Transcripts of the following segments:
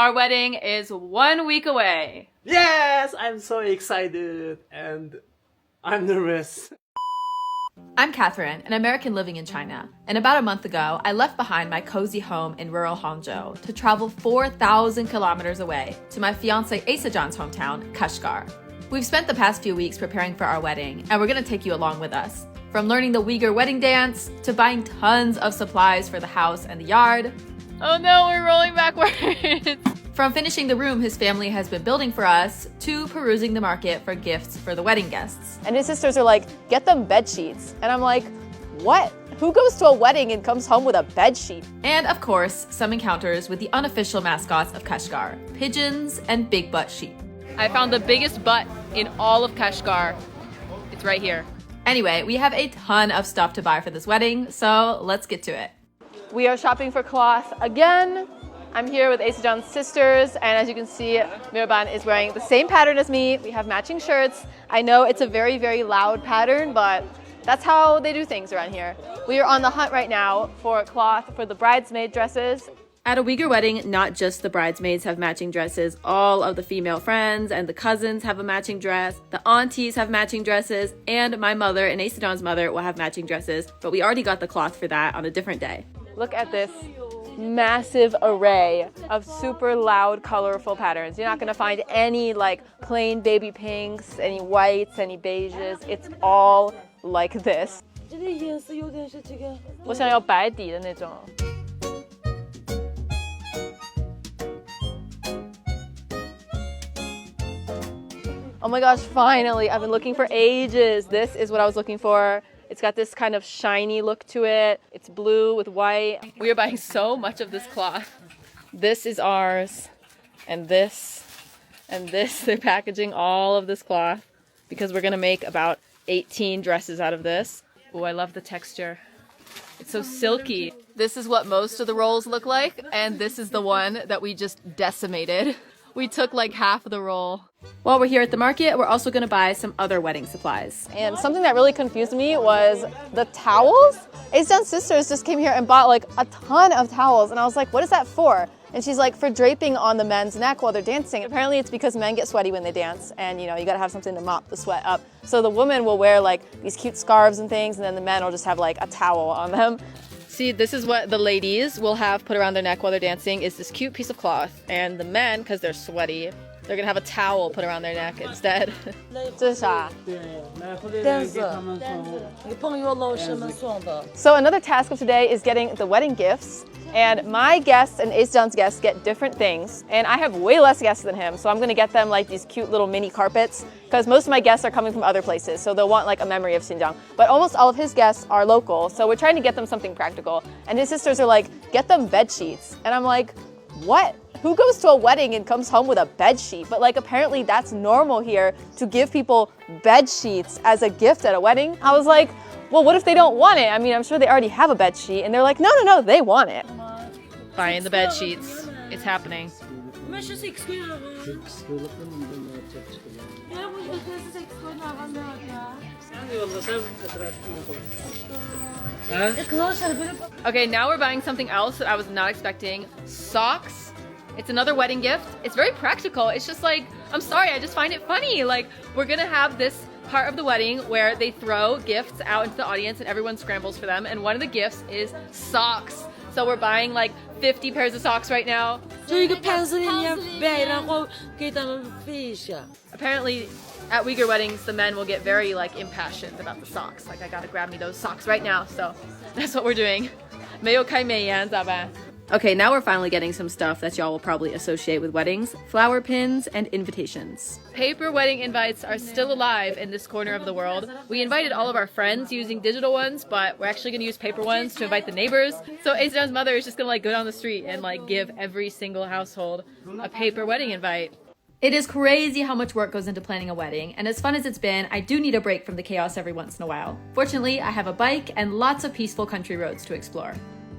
Our wedding is 1 week away. Yes, I'm so excited and I'm nervous. I'm Catherine, an American living in China, and about a month ago, I left behind my cozy home in rural Hangzhou to travel 4,000 kilometers away to my fiancé Asajan's hometown, Kashgar. We've spent the past few weeks preparing for our wedding, and we're going to take you along with us. From learning the Uyghur wedding dance, to buying tons of supplies for the house and the yard. Oh no, we're rolling backwards! From finishing the room his family has been building for us, to perusing the market for gifts for the wedding guests. And his sisters are like, get them bed sheets. And I'm like, what? Who goes to a wedding and comes home with a bed sheet? And of course, some encounters with the unofficial mascots of Kashgar, pigeons and big butt sheep. I found the biggest butt in all of Kashgar. It's right here. Anyway, we have a ton of stuff to buy for this wedding, so let's get to it. We are shopping for cloth again. I'm here with Asajan's sisters, and as you can see, Miraban is wearing the same pattern as me. We have matching shirts. I know it's a very, very loud pattern, but that's how they do things around here. We are on the hunt right now for cloth for the bridesmaid dresses. At a Uyghur wedding, not just the bridesmaids have matching dresses, all of the female friends and the cousins have a matching dress, the aunties have matching dresses, and my mother and Asajan's mother will have matching dresses, but we already got the cloth for that on a different day. Look at this massive array of super loud, colorful patterns. You're not gonna find any like plain baby pinks, any whites, any beiges. It's all like this. 我想要白底的那种。Oh my gosh, finally! I've been looking for ages. This is what I was looking for. It's got this kind of shiny look to it. It's blue with white. We are buying so much of this cloth. This is ours, and this, and this. They're packaging all of this cloth because we're gonna make about 18 dresses out of this. Oh, I love the texture. It's so silky. This is what most of the rolls look like, and this is the one that we just decimated. We took like half of the roll. While we're here at the market, we're also gonna buy some other wedding supplies. And something that really confused me was the towels. Asajan's sisters just came here and bought like a ton of towels, and I was like, what is that for? And she's like, for draping on the men's neck while they're dancing. Apparently it's because men get sweaty when they dance, and you know, you gotta have something to mop the sweat up. So the women will wear like these cute scarves and things, and then the men will just have like a towel on them. See, this is what the ladies will have put around their neck while they're dancing, is this cute piece of cloth. And the men, because they're sweaty, they're gonna have a towel put around their neck instead. 这是啥? 但是你朋友老师们送的。 So another task of today is getting the wedding gifts. And my guests and Asajan's guests get different things. And I have way less guests than him, so I'm gonna get them like these cute little mini carpets, because most of my guests are coming from other places, so they'll want like a memory of Xinjiang. But almost all of his guests are local, so we're trying to get them something practical. And his sisters are like, get them bed sheets. And I'm like, what? Who goes to a wedding and comes home with a bed sheet? But like apparently that's normal here to give people bed sheets as a gift at a wedding. I was like, well, what if they don't want it? I mean, I'm sure they already have a bed sheet. And they're like, no, they want it. Buying the bed sheets. It's happening. Okay, now we're buying something else that I was not expecting. Socks. It's another wedding gift. It's very practical. It's just like, I'm sorry, I just find it funny. Like, we're gonna have this part of the wedding where they throw gifts out into the audience and everyone scrambles for them. And one of the gifts is socks. So we're buying like 50 pairs of socks right now. 就一个盘子里面摆，然后给他们飞一下。 Apparently, at Uyghur weddings, the men will get very like impassioned about the socks. Like, I gotta grab me those socks right now. So that's what we're doing. 没有开美颜咋办? Okay, now we're finally getting some stuff that y'all will probably associate with weddings. Flower pins and invitations. Paper wedding invites are still alive in this corner of the world. We invited all of our friends using digital ones, but we're actually gonna use paper ones to invite the neighbors. So Asajan's mother is just gonna like go down the street and like give every single household a paper wedding invite. It is crazy how much work goes into planning a wedding, and as fun as it's been, I do need a break from the chaos every once in a while. Fortunately, I have a bike and lots of peaceful country roads to explore.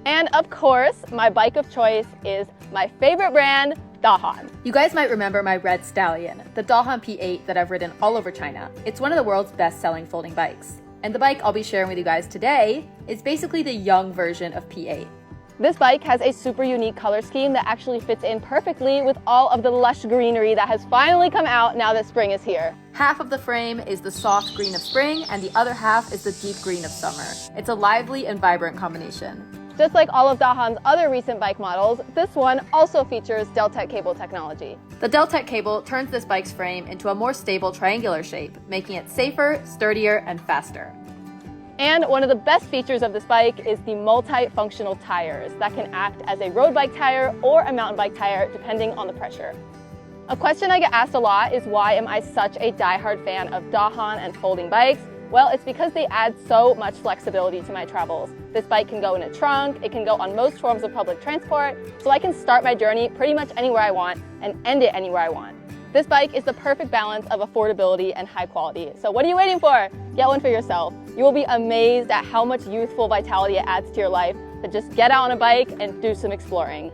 And of course, my bike of choice is my favorite brand, Dahan. You guys might remember my red stallion, the Dahan P8 that I've ridden all over China. It's one of the world's best-selling folding bikes. And the bike I'll be sharing with you guys today is basically the young version of P8. This bike has a super unique color scheme that actually fits in perfectly with all of the lush greenery that has finally come out now that spring is here. Half of the frame is the soft green of spring, and the other half is the deep green of summer. It's a lively and vibrant combination. Just like all of Dahan's other recent bike models, this one also features Deltec cable technology. The Deltec cable turns this bike's frame into a more stable triangular shape, making it safer, sturdier, and faster. And one of the best features of this bike is the multi-functional tires that can act as a road bike tire or a mountain bike tire depending on the pressure. A question I get asked a lot is why am I such a diehard fan of Dahan and folding bikes? Well, it's because they add so much flexibility to my travels. This bike can go in a trunk, it can go on most forms of public transport, so I can start my journey pretty much anywhere I want and end it anywhere I want. This bike is the perfect balance of affordability and high quality. So what are you waiting for? Get one for yourself. You will be amazed at how much youthful vitality it adds to your life to just get out on a bike and do some exploring.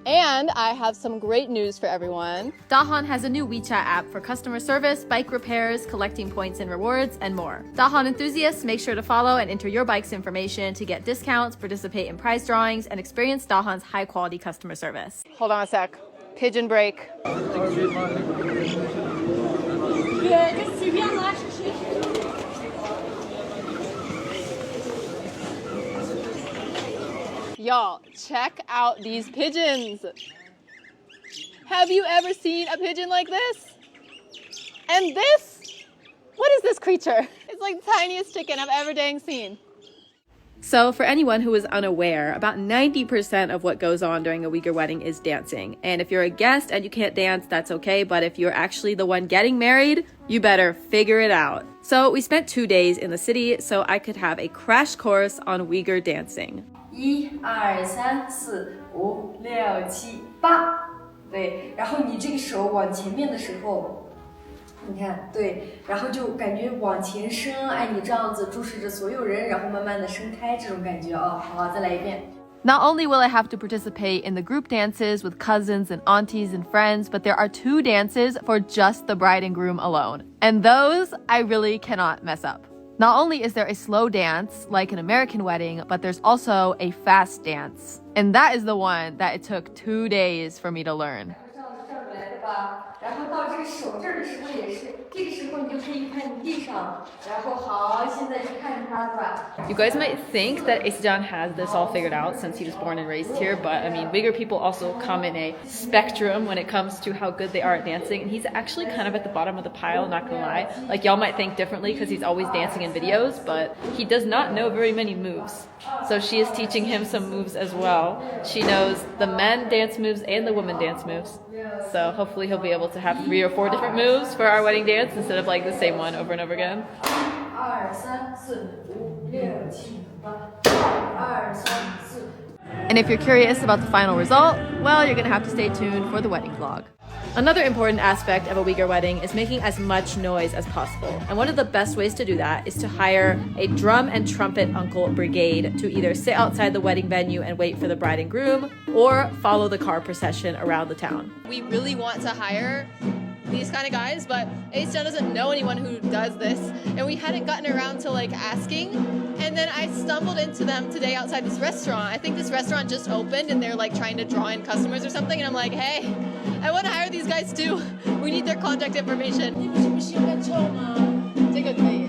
And I have some great news for everyone. Dahan has a new WeChat app for customer service, bike repairs, collecting points and rewards, and more. Dahan enthusiasts, make sure to follow and enter your bike's information to get discounts, participate in prize drawings, and experience Dahan's high-quality customer service. Hold on a sec. Pigeon break. Y'all, check out these pigeons. Have you ever seen a pigeon like this? And this? What is this creature? It's like the tiniest chicken I've ever dang seen. So for anyone who is unaware, about 90% of what goes on during a Uyghur wedding is dancing. And if you're a guest and you can't dance, that's okay. But if you're actually the one getting married, you better figure it out. So we spent 2 days in the city so I could have a crash course on Uyghur dancing. 1、2、3、4、5、6、7、8，对，然后你这个手往前面的时候，你看，对，然后就感觉往前伸，哎，你这样子注视着所有人，然后慢慢的伸开，这种感觉啊，好，再来一遍。 Not only will I have to participate in the group dances with cousins and aunties and friends, but there are 2 dances for just the bride and groom alone. And those I really cannot mess up. Not only is there a slow dance, like an American wedding, but there's also a fast dance. And that is the one that it took 2 days for me to learn. 然后到这个手这儿的时候也是，这个时候你就可以看你地上，然后好，现在就看着它，是吧？ You guys might think that Isjan has this all figured out since he was born and raised here, but I mean, Uyghur people also come in a spectrum when it comes to how good they are at dancing, and he's actually kind of at the bottom of the pile, not gonna lie. Like, y'all might think differently because he's always dancing in videos, but he does not know very many moves. So she is teaching him some moves as well. She knows the men dance moves and the women dance moves. So hopefully he'll be able to have 3 or 4 different moves for our wedding dance instead of like the same one over and over again. 1、2、3、4、5、6、7、8，1、2、3、4。 And if you're curious about the final result, well, you're gonna have to stay tuned for the wedding vlog. Another important aspect of a Uyghur wedding is making as much noise as possible. And one of the best ways to do that is to hire a drum and trumpet uncle brigade to either sit outside the wedding venue and wait for the bride and groom or follow the car procession around the town. We really want to hire these kind of guys, but Ace-chan doesn't know anyone who does this, and we hadn't gotten around to like asking. And then I stumbled into them today outside this restaurant. I think this restaurant just opened and they're like trying to draw in customers or something, and I'm like, hey, I want to hire these guys too. We need their contact information. 你不是不喜欢臭吗？这个可以。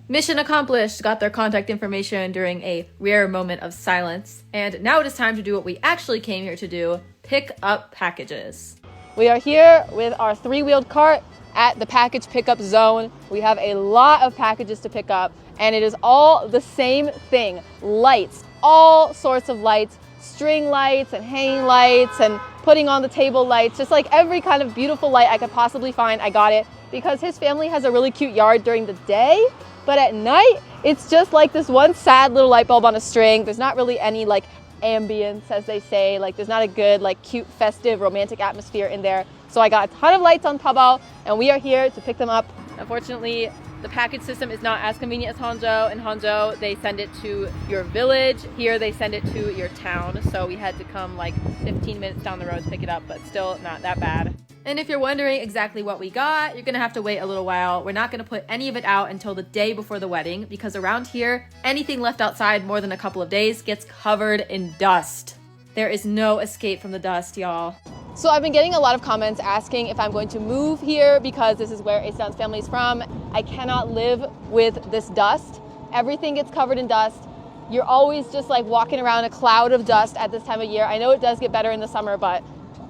Mission accomplished, got their contact information during a rare moment of silence. And now it is time to do what we actually came here to do, pick up packages. We are here with our 3-wheeled cart at the package pickup zone. We have a lot of packages to pick up, and it is all the same thing. Lights, all sorts of lights, string lights and hanging lights and putting on the table lights, just like every kind of beautiful light I could possibly find, I got it. Because his family has a really cute yard during the day, but at night, it's just like this one sad little light bulb on a string. There's not really any like ambience, as they say. Like there's not a good, like cute, festive, romantic atmosphere in there. So I got a ton of lights on Taobao, and we are here to pick them up. Unfortunately, the package system is not as convenient as Hangzhou. In Hangzhou, they send it to your village. Here, they send it to your town. So we had to come like 15 minutes down the road to pick it up, but still not that bad. And if you're wondering exactly what we got, you're gonna have to wait a little while. We're not gonna put any of it out until the day before the wedding because around here, anything left outside more than a couple of days gets covered in dust. There is no escape from the dust, y'all. So I've been getting a lot of comments asking if I'm going to move here because this is where Asedan's family is from. I cannot live with this dust. Everything gets covered in dust. You're always just like walking around a cloud of dust at this time of year. I know it does get better in the summer, but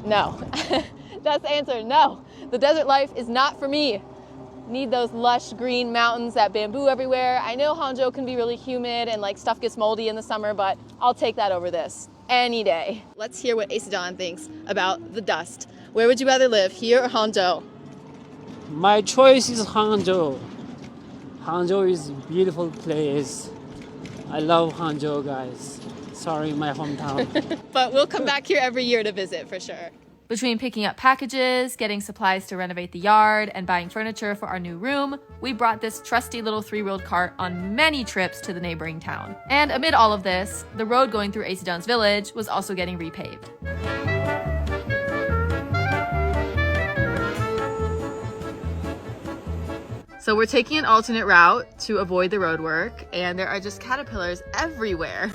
no. That's the answer, no. The desert life is not for me. Need those lush green mountains, that bamboo everywhere. I know Hangzhou can be really humid and like stuff gets moldy in the summer, but I'll take that over this any day. Let's hear what Asedan thinks about the dust. Where would you rather live, here or Hangzhou? My choice is Hangzhou. Hangzhou is a beautiful place. I love Hangzhou, guys. Sorry, my hometown. But we'll come back here every year to visit for sure. Between picking up packages, getting supplies to renovate the yard, and buying furniture for our new room, we brought this trusty little 3-wheeled cart on many trips to the neighboring town. And amid all of this, the road going through Asedan's village was also getting repaved. So we're taking an alternate route to avoid the road work, and there are just caterpillars everywhere.